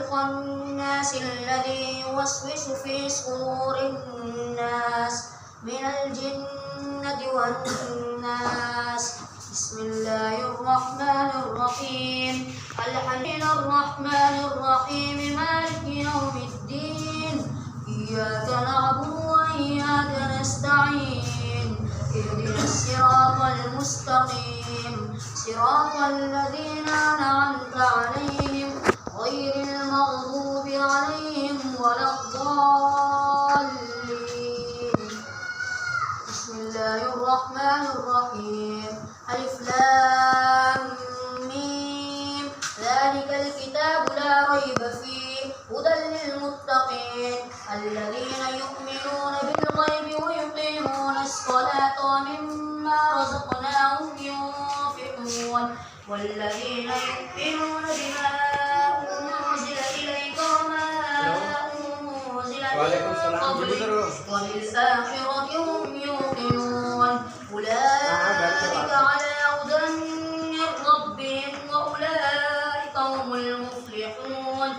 الخناس الذي يوسوس في صدور الناس من الجنة والناس. بسم الله الرحمن الرحيم. الرحمن الرحيم مالك يوم الدين. إياك نعبد وإياك نستعين. اهدنا الصراط المستقيم صراط الذين أنعمت عليهم غير المغضوب عليهم ولا الضالين. بسم الله الرحمن الرحيم. ألف لام ميم. ذلك الكتاب لا ريب فيه هدى للمتقين الذين يؤمنون بالغيب ويقيمون الصلاة ومما رزقناهم ينفقون والذين يؤمنون بما أنزل إليك وما أنزل من قبلك وبالآخرة هم يوقنون أولئك على هدى من ربهم وأولئك هم المفلحون.